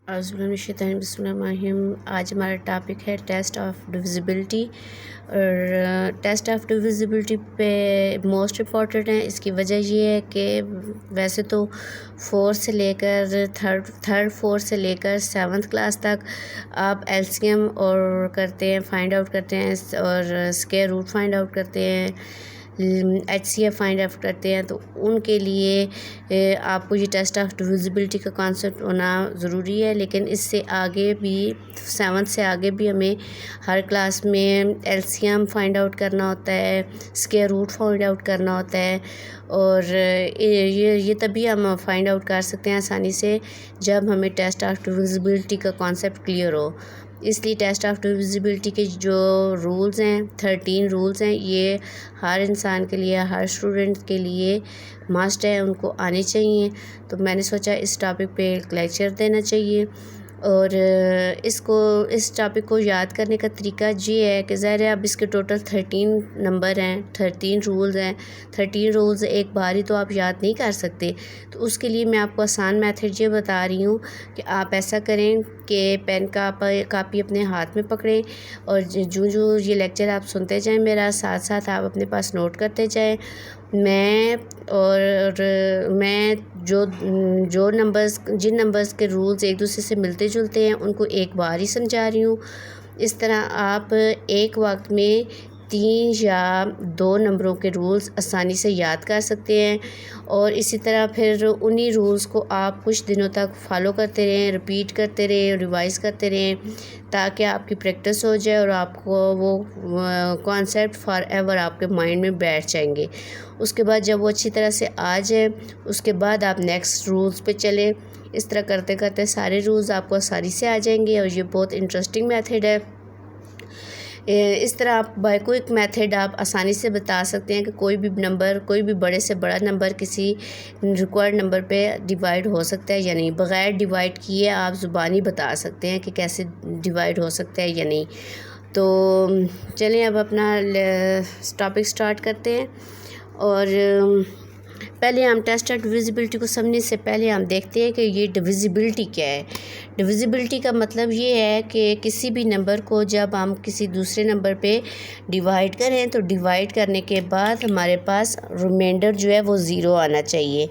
बिस्मिल्लाहिर्रहमानिर्रहीम। आज हमारा टॉपिक है टेस्ट ऑफ डिविजिबिलिटी। और टेस्ट ऑफ डिविजिबिलिटी पे मोस्ट इम्पॉर्टेंट है। इसकी वजह ये है कि वैसे तो फोर्थ से लेकर फोर्थ से लेकर सेवन्थ क्लास तक आप एलसीएम और करते हैं, फाइंड आउट करते हैं और स्क्वायर रूट फाइंड आउट करते हैं, HCF फाइंड आउट करते हैं। तो उनके लिए आपको ये टेस्ट ऑफ डिविजिबिलिटी का कॉन्सेप्ट होना ज़रूरी है। लेकिन इससे आगे भी, सेवन्थ से आगे भी हमें हर क्लास में LCM फाइंड आउट करना होता है, स्क्वायर रूट फाइंड आउट करना होता है। और ये तभी हम फाइंड आउट कर सकते हैं आसानी से जब हमें टेस्ट ऑफ डिविजिबिलिटी का कॉन्सेप्ट क्लियर हो। इसलिए टेस्ट ऑफ डिविजिबिलिटी के जो रूल्स हैं, 13 रूल्स हैं, ये हर इंसान के लिए, हर स्टूडेंट के लिए मस्ट है, उनको आने चाहिए। तो मैंने सोचा इस टॉपिक पे एक लेक्चर देना चाहिए। और इस टॉपिक को याद करने का तरीका ये है कि ज़ाहिर है अब इसके टोटल 13 नंबर हैं, 13 रूल्स हैं। 13 रूल्स एक बार ही तो आप याद नहीं कर सकते। तो उसके लिए मैं आपको आसान मेथड ये बता रही हूँ कि आप ऐसा करें कि पेन कापी अपने हाथ में पकड़ें और जो ये लेक्चर आप सुनते जाएं, मेरा साथ साथ आप अपने पास नोट करते जाएं। मैं जिन नंबर्स के रूल्स एक दूसरे से मिलते जुलते हैं उनको एक बार ही समझा रही हूँ। इस तरह आप एक वक्त में 3 या 2 नंबरों के रूल्स आसानी से याद कर सकते हैं। और इसी तरह फिर उन्हीं रूल्स को आप कुछ दिनों तक फॉलो करते रहें, रिपीट करते रहें, रिवाइज़ करते रहें, ताकि आपकी प्रैक्टिस हो जाए और आपको वो कॉन्सेप्ट फॉर एवर आपके माइंड में बैठ जाएंगे। उसके बाद जब वो अच्छी तरह से आ जाए, उसके बाद आप नेक्स्ट रूल्स पे चलें। इस तरह करते करते सारे रूल्स आपको आसानी से आ जाएंगे और ये बहुत इंटरेस्टिंग मेथड है। इस तरह आप बाय क्विक मेथड आप आसानी से बता सकते हैं कि कोई भी नंबर, कोई भी बड़े से बड़ा नंबर किसी रिक्वायर्ड नंबर पे डिवाइड हो सकता है या नहीं। बग़ैर डिवाइड किए आप ज़ुबानी बता सकते हैं कि कैसे डिवाइड हो सकता है या नहीं। तो चलें अब अपना टॉपिक स्टार्ट करते हैं। और पहले हम टेस्ट ऑफ डिविजिबिलिटी को समझने से पहले हम देखते हैं कि ये डिविजिबिलिटी क्या है। डिविजिबिलिटी का मतलब ये है कि किसी भी नंबर को जब हम किसी दूसरे नंबर पे डिवाइड करें तो डिवाइड करने के बाद हमारे पास रिमाइंडर जो है वो ज़ीरो आना चाहिए।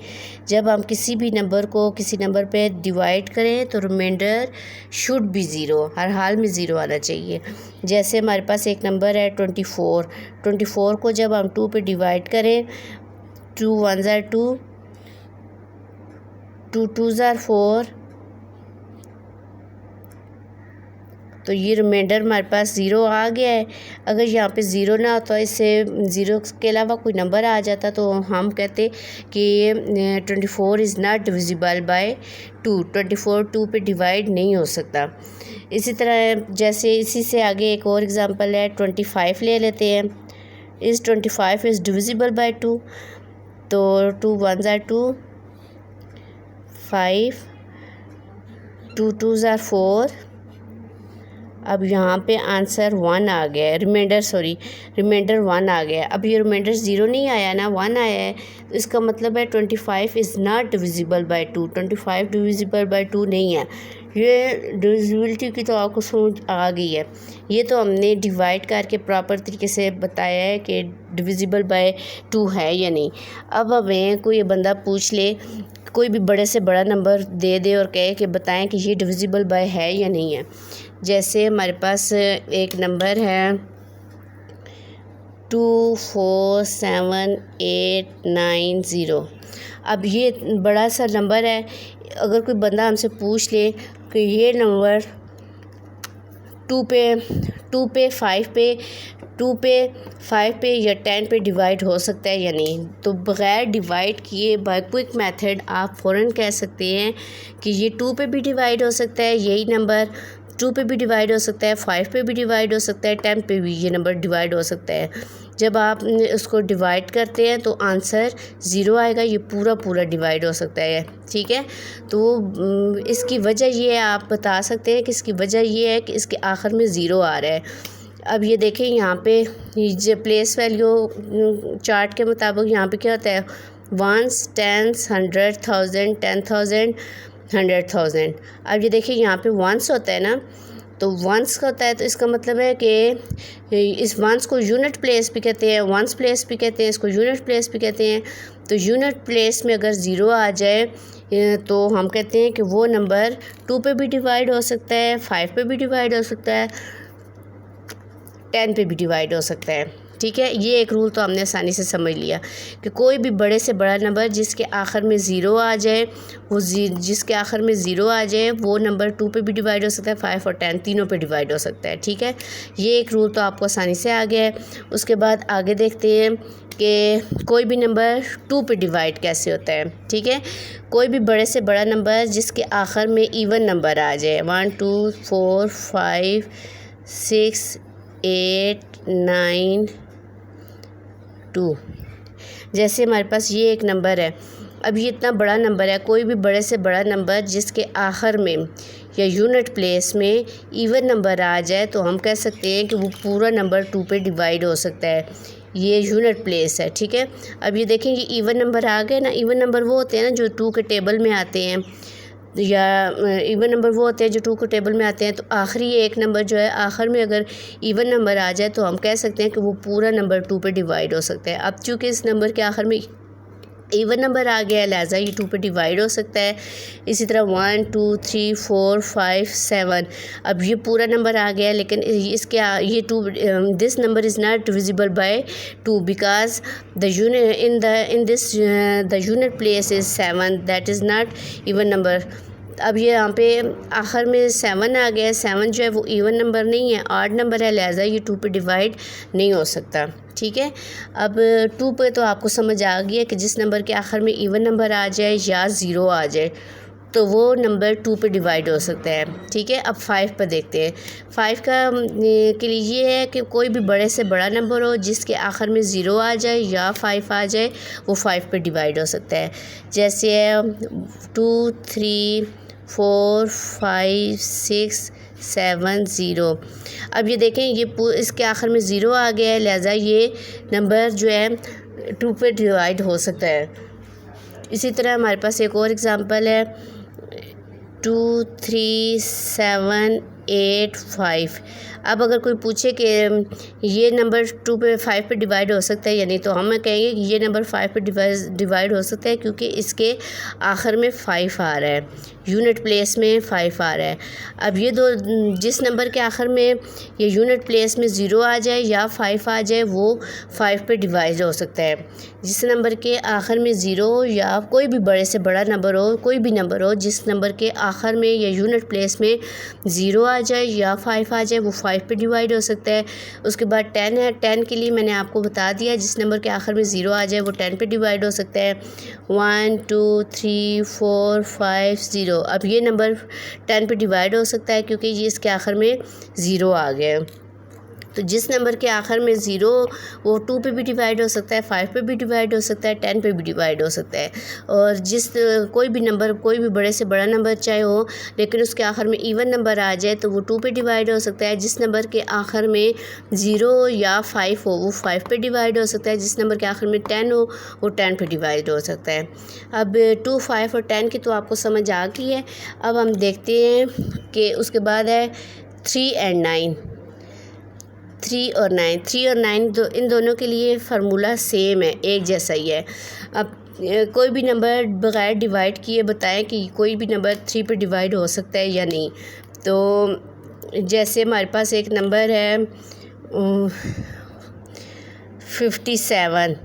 जब हम किसी भी नंबर को किसी नंबर पे डिवाइड करें तो रिमाइंडर शुड बी ज़ीरो, हर हाल में ज़ीरो आना चाहिए। जैसे हमारे पास एक नंबर है 24 को जब हम 2 पे डिवाइड करें, 2 1s are 2, 2 2s are 4, तो ये रिमाइंडर हमारे पास ज़ीरो आ गया है। अगर यहाँ पे ज़ीरो ना होता, इससे ज़ीरो के अलावा कोई नंबर आ जाता, तो हम कहते कि ये 24 इज़ नॉट डिविजिबल बाय 2। 24 2 पे डिवाइड नहीं हो सकता। इसी तरह जैसे इसी से आगे एक और एग्ज़ाम्पल है, 25 ले लेते हैं। इज़ 25 इज़ डिविजिबल बाय 2, तो 2 1s are 2, 5, 2 2s are 4। अब यहाँ पे आंसर 1 आ गया है, रिमाइंडर 1 आ गया है। अब ये रिमाइंडर 0 नहीं आया ना, 1 आया है, तो इसका मतलब है 25 is not divisible by 2। 25 divisible by 2 नहीं है। ये डिविजिबिलिटी की तो आपको समझ आ गई है। ये तो हमने डिवाइड करके प्रॉपर तरीके से बताया है कि डिविजिबल बाय 2 है या नहीं। अब हमें कोई बंदा पूछ ले, कोई भी बड़े से बड़ा नंबर दे दे और कहे कि बताएं कि ये डिविजिबल बाय है या नहीं है। जैसे हमारे पास एक नंबर है 247890। अब ये बड़ा सा नंबर है। अगर कोई बंदा हमसे पूछ ले कि ये नंबर 2 पे 5 पे या 10 पे डिवाइड हो सकता है या नहीं, तो बग़ैर डिवाइड किए बाय क्विक मेथड आप फ़ौरन कह सकते हैं कि ये 2 पे भी डिवाइड हो सकता है, यही नंबर 2 पे भी डिवाइड हो सकता है, 5 पे भी डिवाइड हो सकता है, 10 पे भी ये नंबर डिवाइड हो सकता है। जब आप उसको डिवाइड करते हैं तो आंसर 0 आएगा। ये पूरा डिवाइड हो सकता है, ठीक है। तो इसकी वजह ये है, आप बता सकते हैं कि इसकी वजह ये है कि इसके आखिर में 0 आ रहा है। अब ये देखें यहाँ पे जो प्लेस वैल्यू चार्ट के मुताबिक यहाँ पे क्या होता है, 1s 10s 100 1000 10,000 100,000। अब ये देखिए यहाँ पे वंस होता है ना, तो वंस का होता है, तो इसका मतलब है कि इस वंस को यूनिट प्लेस भी कहते हैं, वंस प्लेस भी कहते हैं, इसको यूनिट प्लेस भी कहते हैं। तो यूनिट प्लेस में अगर ज़ीरो आ जाए तो हम कहते हैं कि वो नंबर 2 पे भी डिवाइड हो सकता है, 5 पे भी डिवाइड हो सकता है, 10 पे भी डिवाइड हो सकता है। ठीक है, ये एक रूल तो हमने आसानी से समझ लिया कि कोई भी बड़े से बड़ा नंबर जिसके आखिर में ज़ीरो आ जाए, वो जिसके आखिर में ज़ीरो आ जाए वो नंबर 2 पे भी डिवाइड हो सकता है, 5 और 10 तीनों पे डिवाइड हो सकता है। ठीक है, ये एक रूल तो आपको आसानी से आ गया है। उसके बाद आगे देखते हैं कि कोई भी नंबर 2 पे डिवाइड कैसे होता है। ठीक है, कोई भी बड़े से बड़ा नंबर जिसके आखिर में इवन नंबर आ जाए, 1 2 4 5 6 8 9 2, जैसे हमारे पास ये एक नंबर है। अब ये इतना बड़ा नंबर है, कोई भी बड़े से बड़ा नंबर जिसके आखिर में या यूनिट प्लेस में इवन नंबर आ जाए तो हम कह सकते हैं कि वो पूरा नंबर 2 पे डिवाइड हो सकता है। ये यूनिट प्लेस है। ठीक है, अब ये देखें, ये इवन नंबर आ गए ना। इवन नंबर वो होते हैं ना जो 2 के टेबल में आते हैं, या इवन नंबर वो होते हैं जो 2 के टेबल में आते हैं। तो आखिरी एक नंबर जो है, आखिर में अगर इवन नंबर आ जाए तो हम कह सकते हैं कि वो पूरा नंबर 2 पे डिवाइड हो सकता है। अब चूँकि इस नंबर के आखिर में इवन नंबर आ गया है, लिहाजा ये 2 पे डिवाइड हो सकता है। इसी तरह 1 2 3 4 5 7, अब ये पूरा नंबर आ गया है, लेकिन इसके ये 2, this number is not divisible by 2 because the unit in this the unit place is 7, that is not even number. अब ये यहाँ पे आखिर में 7 आ गया है। 7 जो है वो इवन नंबर नहीं है, ऑड नंबर है, लिहाजा ये 2 पे डिवाइड नहीं हो सकता। ठीक है, अब 2 पे तो आपको समझ आ गया कि जिस नंबर के आखिर में इवन नंबर आ जाए या ज़ीरो आ जाए तो वो नंबर 2 पे डिवाइड हो सकता है। ठीक है, अब 5 पर देखते हैं। 5 का के लिए ये है कि कोई भी बड़े से बड़ा नंबर हो जिसके आखिर में ज़ीरो आ जाए या 5 आ जाए, वो 5 पे डिवाइड हो सकता है। जैसे 2 3 4 5 6 7 0। अब ये देखें, ये इसके आखिर में ज़ीरो आ गया है, लिहाजा ये नंबर जो है 2 पे डिवाइड हो सकता है। इसी तरह हमारे पास एक और एग्ज़ाम्पल है 2 3 7 8 5। अब अगर कोई पूछे कि ये नंबर 2 पे 5 पे डिवाइड हो सकता है या नहीं, तो हम कहेंगे कि ये नंबर 5 पे डिवाइड हो सकता है क्योंकि इसके आखिर में 5 आ रहा है, यूनिट प्लेस में 5 आ रहा है। अब ये दो, जिस नंबर के आखिर में ये यूनिट प्लेस में ज़ीरो आ जाए या 5 आ जाए वो 5 पे डिवाइड हो सकता है। जिस नंबर के आखिर में ज़ीरो या कोई भी बड़े से बड़ा नंबर हो, कोई भी नंबर हो जिस नंबर के आखिर में या यूनिट प्लेस में ज़ीरो आ जाए या 5 आ जाए, वो 5 पे डिवाइड हो सकता है। उसके बाद 10 है। 10 के लिए मैंने आपको बता दिया, जिस नंबर के आखिर में ज़ीरो आ जाए वो 10 पे डिवाइड हो सकता है। 1 2 3 4 5 0। अब ये नंबर 10 पे डिवाइड हो सकता है क्योंकि ये इसके आखिर में ज़ीरो आ गया है। तो जिस नंबर के आखिर में ज़ीरो, वो 2 पे भी डिवाइड हो सकता है, 5 पे भी डिवाइड हो सकता है, 10 पे भी डिवाइड हो सकता है। और जिस कोई भी नंबर, कोई भी बड़े से बड़ा नंबर चाहे हो, लेकिन उसके आखिर में इवन नंबर आ जाए तो वो 2 पे डिवाइड हो सकता है। जिस नंबर के आखिर में ज़ीरो या 5 हो वो 5 पे डिवाइड हो सकता है। जिस नंबर के आखिर में 10 हो वो 10 पे डिवाइड हो सकता है। अब 2 5 और 10 की तो आपको समझ आ गई है। अब हम देखते हैं कि उसके बाद है 3 और 9। 3 और 9 इन दोनों के लिए फार्मूला सेम है, एक जैसा ही है। अब कोई भी नंबर बग़ैर डिवाइड किए बताएं कि कोई भी नंबर 3 पे डिवाइड हो सकता है या नहीं। तो जैसे हमारे पास एक नंबर है 57।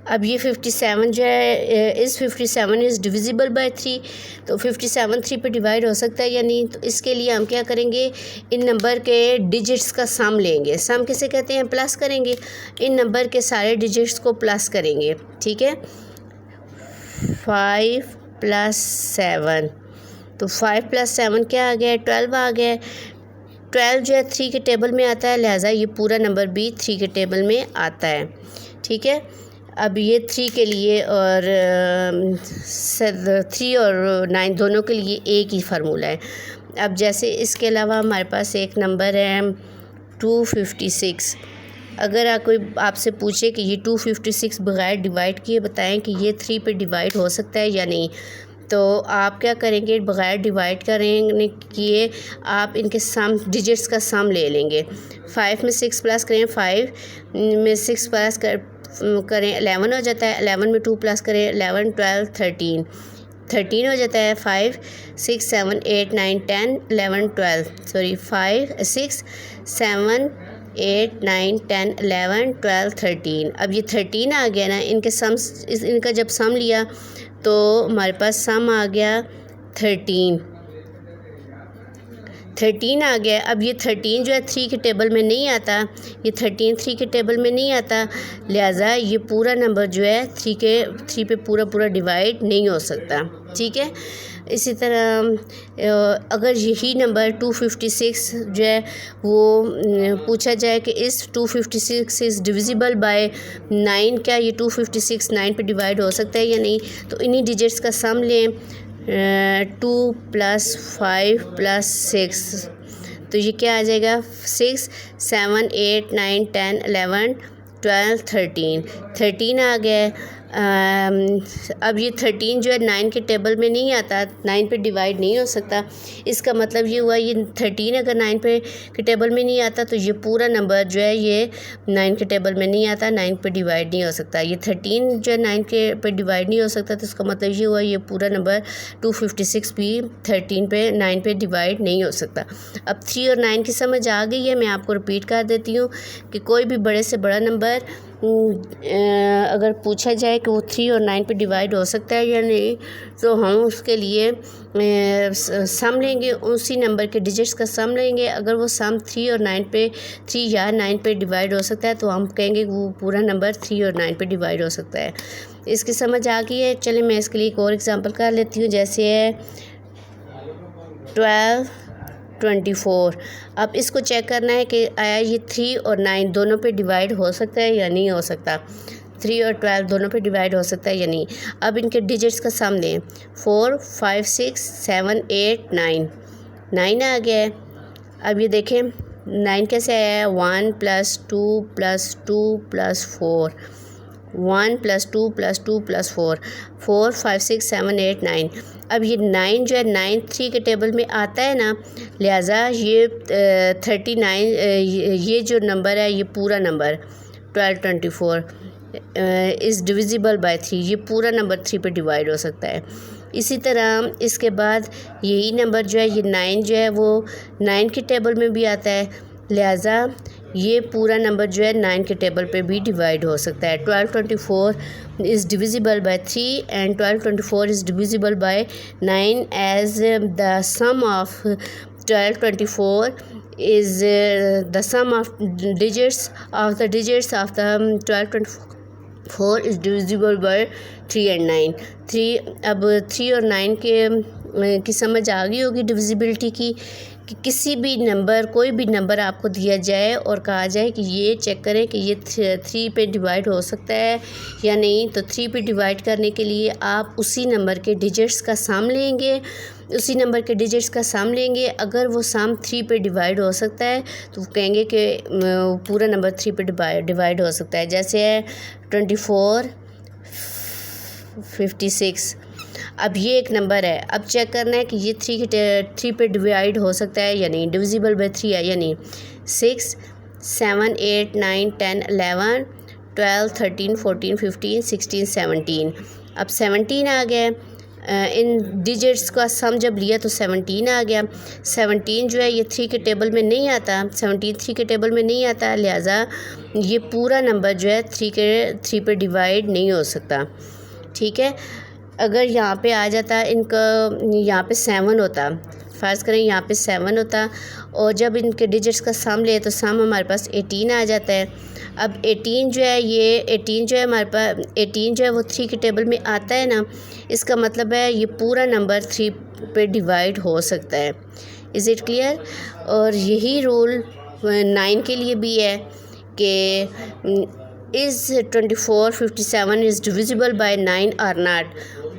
अब ये 57 जो है, इस 57 इज़ डिविजिबल बाय 3। तो 57 3 पे डिवाइड हो सकता है या नहीं, तो इसके लिए हम क्या करेंगे, इन नंबर के डिजिट्स का सम लेंगे। सम किसे कहते हैं, प्लस करेंगे। इन नंबर के सारे डिजिट्स को प्लस करेंगे। ठीक है, 5 + 7, तो 5 + 7 क्या आ गया, 12 आ गया। 12 जो है 3 के टेबल में आता है, लिहाजा ये पूरा नंबर भी 3 के टेबल में आता है। ठीक है, अब ये 3 के लिए और 3 और 9 दोनों के लिए एक ही फार्मूला है। अब जैसे इसके अलावा हमारे पास एक नंबर है 256। अगर कोई आपसे पूछे कि ये 256 बग़ैर डिवाइड किए बताएं कि ये 3 पे डिवाइड हो सकता है या नहीं, तो आप क्या करेंगे, बग़ैर डिवाइड करने किए आप इनके सम डिजिट्स का सम ले लेंगे। 5 में 6 प्लस करें, 5 में 6 प्लस करें 11 हो जाता है। 11 में 2 प्लस करें 11 12 13 हो जाता है। 5 6 7 8 9 10 11 12 सॉरी 5 6 7 8 9 10 11 12 13। अब ये 13 आ गया ना, इनका जब सम लिया तो हमारे पास सम आ गया 13 आ गया। अब ये 13 जो है 3 के टेबल में नहीं आता, ये 13 3 के टेबल में नहीं आता, लिहाजा ये पूरा नंबर जो है 3 पे पूरा डिवाइड नहीं हो सकता। ठीक है, इसी तरह अगर यही नंबर 256 जो है वो पूछा जाए कि इस 256 इज़ डिविजिबल बाय 9, क्या ये 256 9 पे डिवाइड हो सकता है या नहीं, तो इन्हीं डिजिट्स का सम लें। 2 + 5 + 6, तो ये क्या आ जाएगा 6 7 8 9 10 11 12 13 आ गया। अब ये 13 जो है 9 के टेबल में नहीं आता, 9 पे डिवाइड नहीं हो सकता। इसका मतलब ये हुआ, ये 13 अगर 9 के टेबल में नहीं आता तो ये पूरा नंबर जो है ये 9 के टेबल में नहीं आता, 9 पे डिवाइड नहीं हो सकता। ये 13 जो है 9 के पे डिवाइड नहीं हो सकता, तो इसका मतलब ये हुआ ये पूरा नंबर 256 भी 9 पे डिवाइड नहीं हो सकता। अब 3 और 9 की समझ आ गई है। मैं आपको रिपीट कर देती हूँ कि कोई भी बड़े से बड़ा नंबर अगर पूछा जाए कि वो 3 और 9 पे डिवाइड हो सकता है या नहीं, तो हम उसके लिए सम लेंगे, उसी नंबर के डिजिट्स का सम लेंगे। अगर वो सम 3 और 9 पे 3 या 9 पे डिवाइड हो सकता है तो हम कहेंगे वो पूरा नंबर 3 और 9 पे डिवाइड हो सकता है। इसकी समझ आ गई है। चलिए मैं इसके लिए एक और एग्जांपल कर लेती हूँ, जैसे है 12 24। अब इसको चेक करना है कि आया ये 3 और 9 दोनों पे डिवाइड हो सकता है या नहीं हो सकता। 3 और 12 दोनों पे डिवाइड हो सकता है या नहीं। अब इनके डिजिट्स का सम लें। 4 5 6 7 8 9 आ गया है। अब ये देखें 9 कैसे आया है, 1 + 2 + 2 + 4, 1 + 2 + 2 + 4 4 5 6 7 8 9। अब ये 9 जो है 9 3 के टेबल में आता है ना, लिहाजा ये 39 ये जो नंबर है ये पूरा नंबर 12 24 इज़ डिविजिबल बाय 3, ये पूरा नंबर 3 पे डिवाइड हो सकता है। इसी तरह इसके बाद यही नंबर जो है ये 9 जो है वो 9 के टेबल में भी आता है, लिहाजा ये पूरा नंबर जो है 9 के टेबल पे भी डिवाइड हो सकता है। 12 24 is divisible by 3 and 12 24 is divisible by 9 as the sum of 12 24 is the sum of digits of the 12 24 is divisible by 3 and 9। 3 अब 3 और 9 की समझ आ गई होगी डिविजिबिलिटी की, कि किसी भी नंबर कोई भी नंबर आपको दिया जाए और कहा जाए कि ये चेक करें कि ये 3 पे डिवाइड हो सकता है या नहीं, तो 3 पे डिवाइड करने के लिए आप उसी नंबर के डिजिट्स का सम लेंगे, उसी नंबर के डिजिट्स का सम लेंगे। अगर वो सम 3 पे डिवाइड हो सकता है तो वो कहेंगे कि पूरा नंबर 3 पे डिवाइड हो सकता है। जैसे है 24 56। अब ये एक नंबर है, अब चेक करना है कि ये 3 पे डिवाइड हो सकता है या नहीं, डिविजिबल बाय 3 है या नहीं। 6 7 8 9 10 11 12 13 14 15 16 17। अब 17 आ गया। इन डिजिट्स का सम जब लिया तो 17 आ गया। 17 जो है ये 3 के टेबल में नहीं आता, 17 3 के टेबल में नहीं आता, लिहाजा ये पूरा नंबर जो है 3 पे डिवाइड नहीं हो सकता। ठीक है, अगर यहाँ पे आ जाता इनका, यहाँ पे 7 होता, फ़र्ज़ करें यहाँ पे 7 होता और जब इनके डिजिट्स का सम ले तो सम हमारे पास 18 आ जाता है। अब 18 जो है ये 18 जो है हमारे पास 18 जो है वो 3 के टेबल में आता है ना, इसका मतलब है ये पूरा नंबर 3 पे डिवाइड हो सकता है। Is it clear? और यही रूल 9 के लिए भी है कि इज़ 24 57 इज़ डिविजिबल बाय 9 और नॉट।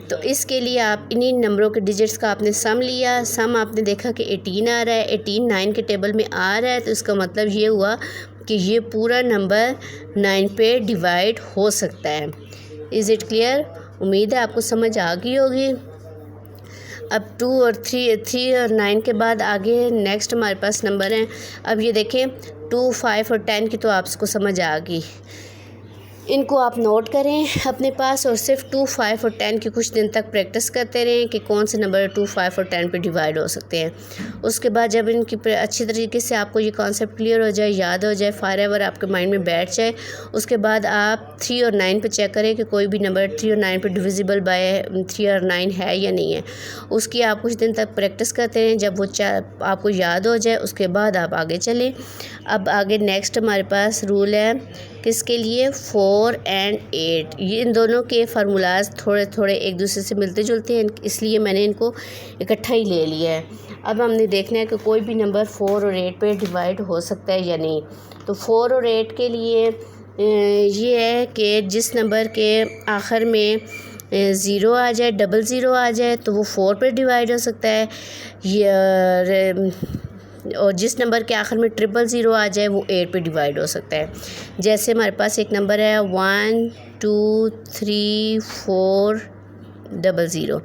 तो इसके लिए आप इन्हीं नंबरों के डिजिट्स का आपने सम लिया, सम आपने देखा कि 18 आ रहा है, 18 9 के टेबल में आ रहा है, तो इसका मतलब ये हुआ कि ये पूरा नंबर 9 पे डिवाइड हो सकता है। Is it clear? उम्मीद है आपको समझ आ गई होगी। अब 2 और 3 और 9 के बाद आगे नेक्स्ट हमारे पास नंबर हैं। अब ये देखें 2, 5 और 10 की तो आपको समझ आ गई। इनको आप नोट करें अपने पास और सिर्फ 2, 5 और 10 की कुछ दिन तक प्रैक्टिस करते रहें कि कौन से नंबर 2, 5 और 10 पे डिवाइड हो सकते हैं। उसके बाद जब इनकी अच्छी तरीके से आपको ये कॉन्सेप्ट क्लियर हो जाए, याद हो जाए, फॉरएवर आपके माइंड में बैठ जाए, उसके बाद आप 3 और 9 पे चेक करें कि कोई भी नंबर 3 और 9 पे डिविजिबल बाय 3 और 9 है या नहीं है। उसकी आप कुछ दिन तक प्रैक्टिस करते रहें। जब वो आपको याद हो जाए उसके बाद आप आगे चलें। अब आगे नेक्स्ट हमारे पास रूल है किसके लिए, 4 और 8। ये इन दोनों के फार्मूलाज थोड़े थोड़े एक दूसरे से मिलते जुलते हैं, इसलिए मैंने इनको इकट्ठा ही ले लिया है। अब हमने देखना है कि कोई भी नंबर 4 और 8 पे डिवाइड हो सकता है या नहीं। तो 4 और 8 के लिए ये है कि जिस नंबर के आखिर में 0 आ जाए, 00 आ जाए, तो वो 4 पे डिवाइड हो सकता है। और जिस नंबर के आखिर में 000 आ जाए वो 8 पे डिवाइड हो सकता है। जैसे हमारे पास एक नंबर है 1, 2, 3, 4, 00।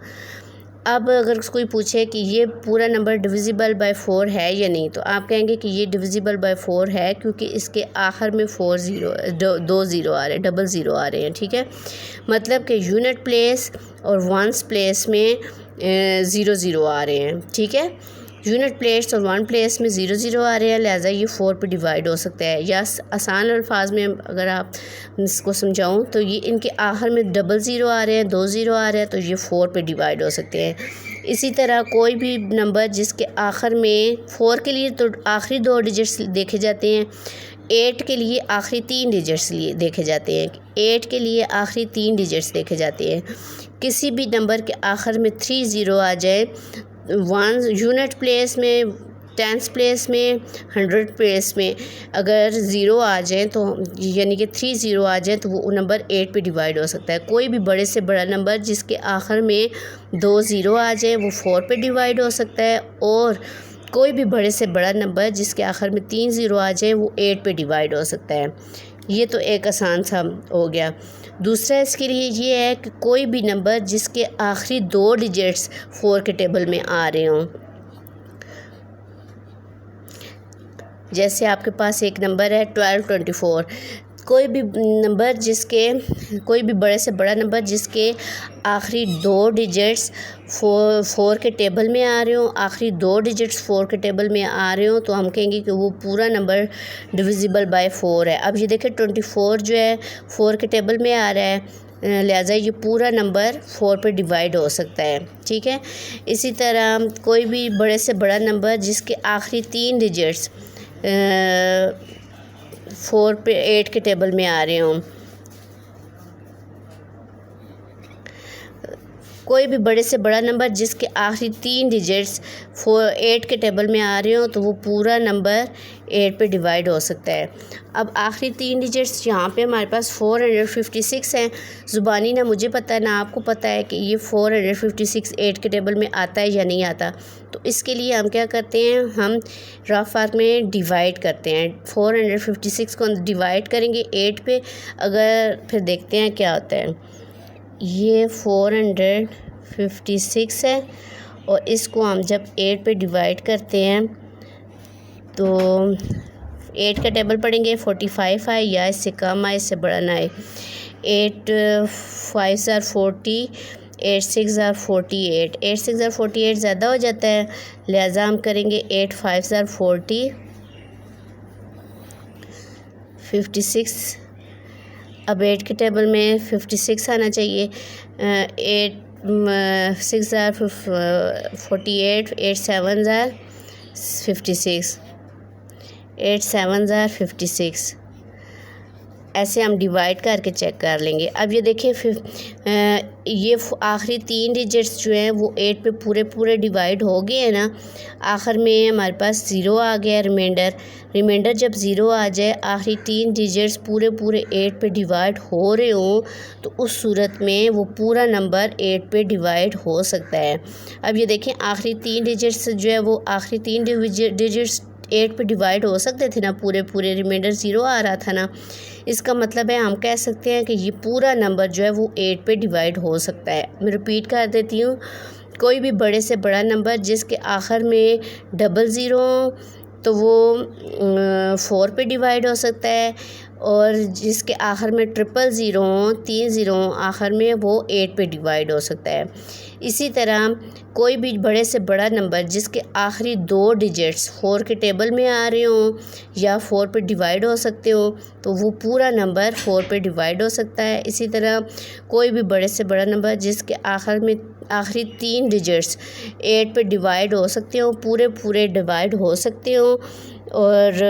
अब अगर कोई पूछे कि ये पूरा नंबर डिविजिबल बाय 4 है या नहीं, तो आप कहेंगे कि ये डिविजिबल बाय 4 है क्योंकि इसके आखिर में 2 ज़ीरो आ रहे हैं, 00 आ रहे हैं। ठीक है, मतलब कि यूनिट प्लेस और वंस प्लेस में 00 आ रहे हैं। ठीक है, यूनिट प्लेस और वन प्लेस में 00 आ रहे हैं, लिहाजा ये 4 पे डिवाइड हो सकता है। या आसान अल्फाज में अगर आप इसको समझाऊं तो ये इनके आखिर में 00 आ रहे हैं, 20 आ रहे हैं, तो ये 4 पे डिवाइड हो सकते हैं। इसी तरह कोई भी नंबर जिसके आखिर में 4 के लिए तो आखिरी 2 डिजिट्स देखे जाते हैं, 8 के लिए आखिरी 3 डिजिट्स लिए देखे जाते हैं, 8 के लिए आखिरी 3 डिजिट्स देखे जाते हैं। किसी भी नंबर के आखिर में 30 आ जाए, 1 यूनिट प्लेस में, 10th प्लेस में, 100 प्लेस में अगर 0 आ जाए तो यानी कि 30 आ जाए तो वो नंबर 8 पे डिवाइड हो सकता है। कोई भी बड़े से बड़ा नंबर जिसके आखिर में 2 0 आ जाए वो 4 पे डिवाइड हो सकता है, और कोई भी बड़े से बड़ा नंबर जिसके आखिर में 3 0 आ जाए वो 8 पे डिवाइड हो सकता है। ये तो एक आसान सा हो गया। दूसरा इसके लिए ये है कि कोई भी नंबर जिसके आखिरी 2 डिजिट्स 4 के टेबल में आ रहे हों। जैसे आपके पास एक नंबर है 1224, कोई भी नंबर जिसके, कोई भी बड़े से बड़ा नंबर जिसके आखिरी 2 डिजिट्स 4 के टेबल में आ रहे हो, आखिरी 2 डिजिट्स 4 के टेबल में आ रहे हो, तो हम कहेंगे कि वो पूरा नंबर डिविजिबल बाय 4 है। अब ये देखें 24 जो है 4 के टेबल में आ रहा है, लिहाजा ये पूरा नंबर 4 पे डिवाइड हो सकता है। ठीक है, इसी तरह कोई भी बड़े से बड़ा नंबर जिसके आखिरी 3 डिजिट्स 4 पे 8 के टेबल में आ रहे हों, कोई भी बड़े से बड़ा नंबर जिसके आखिरी 3 डिजिट्स 8 के टेबल में आ रहे हो, तो वो पूरा नंबर 8 पे डिवाइड हो सकता है। अब आखिरी 3 डिजिट्स यहाँ पे हमारे पास 456 हैं। ज़ुबानी ना मुझे पता है ना आपको पता है कि ये 456 8 के टेबल में आता है या नहीं आता। तो इसके लिए हम क्या करते हैं, हम रफ वर्क में डिवाइड करते हैं। 456 को डिवाइड करेंगे 8 पे, अगर फिर देखते हैं क्या होता है। ये 456 है और इसको हम जब 8 पे डिवाइड करते हैं तो 8 का टेबल पढ़ेंगे 45 आए या इससे कम आए, इससे बड़ा ना आए। 8 5 are 40, 8 6 are 48, 8 6 are 48 ज़्यादा हो जाता है, लिहाजा हम करेंगे 8 5 are 40, 56। अब 8 के टेबल में 56 आना चाहिए। 8 6 are 48, 8 7 are 56, 8 7 are 56। ऐसे हम डिवाइड करके चेक कर लेंगे। अब ये देखिए ये आखिरी 3 डिजिट्स जो हैं वो 8 पे पूरे डिवाइड हो गए हैं ना। आखिर में हमारे पास 0 आ गया रिमाइंडर जब 0 आ जाए, आखिरी 3 डिजिट्स पूरे 8 पे डिवाइड हो रहे हों, तो उस सूरत में वो पूरा नंबर 8 पे डिवाइड हो सकता है। अब ये देखें आखिरी 3 डिजिट्स जो है वो आखिरी 3 डिजिट्स 8 पे डिवाइड हो सकते थे ना, पूरे रिमाइंडर 0 आ रहा था ना। इसका मतलब है हम कह सकते हैं कि ये पूरा नंबर जो है वो 8 पे डिवाइड हो सकता है। मैं रिपीट कर देती हूँ, कोई भी बड़े से बड़ा नंबर जिसके आखिर में डबल ज़ीरो हो तो वो 4 पे डिवाइड हो सकता है, और जिसके आखिर में ट्रिपल ज़ीरो 3 ज़ीरो आखिर में वो 8 पे डिवाइड हो सकता है। इसी तरह कोई भी बड़े से बड़ा नंबर जिसके आखिरी 2 डिजिट्स 4 के टेबल में आ रहे हों या 4 पे डिवाइड हो सकते हो तो वो पूरा नंबर 4 पे डिवाइड हो सकता है। इसी तरह कोई भी बड़े से बड़ा नंबर जिसके आखिरी 3 डिजिट्स 8 पे डिवाइड हो सकते हो, पूरे डिवाइड हो सकते हो, और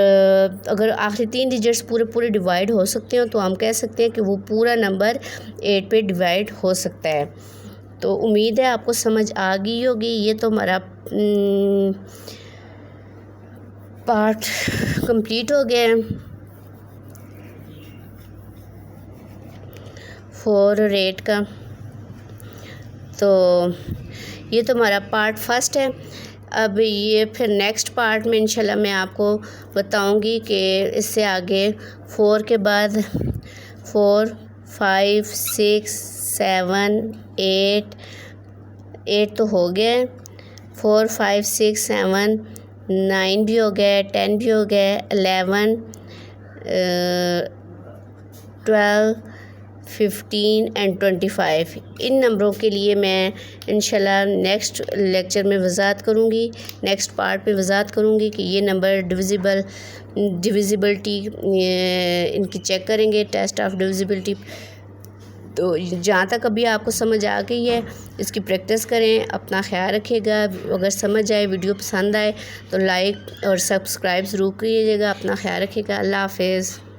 अगर आखिरी 3 डिजिट्स पूरे डिवाइड हो सकते हो तो हम कह सकते हैं कि वो पूरा नंबर 8 पे डिवाइड हो सकता है। तो उम्मीद है आपको समझ आ गई होगी। ये तो हमारा पार्ट कंप्लीट हो गया है 4 और 8 का। तो ये तो हमारा पार्ट फर्स्ट है। अब ये फिर नेक्स्ट पार्ट में इंशाल्लाह मैं आपको बताऊंगी कि इससे आगे 4 के बाद 4, 5, 6, 7, 8 तो हो गए, 4, 5, 6, 7, 9 भी हो गए, 10 भी हो गए, 11, 12, 15 एंड 25। इन नंबरों के लिए मैं इंशाल्लाह नेक्स्ट लेक्चर में वज़ाहत करूँगी, नेक्स्ट पार्ट पे वज़ाहत करूँगी कि ये नंबर डिविजिबिलिटी इनकी चेक करेंगे, टेस्ट ऑफ डिविजिबिलिटी। तो जहाँ तक अभी आपको समझ आ गई है इसकी प्रैक्टिस करें, अपना ख्याल रखिएगा। अगर समझ आए, वीडियो पसंद आए तो लाइक और सब्सक्राइब ज़रूर कीजिएगा। अपना ख्याल रखिएगा। अल्लाह हाफ़िज़।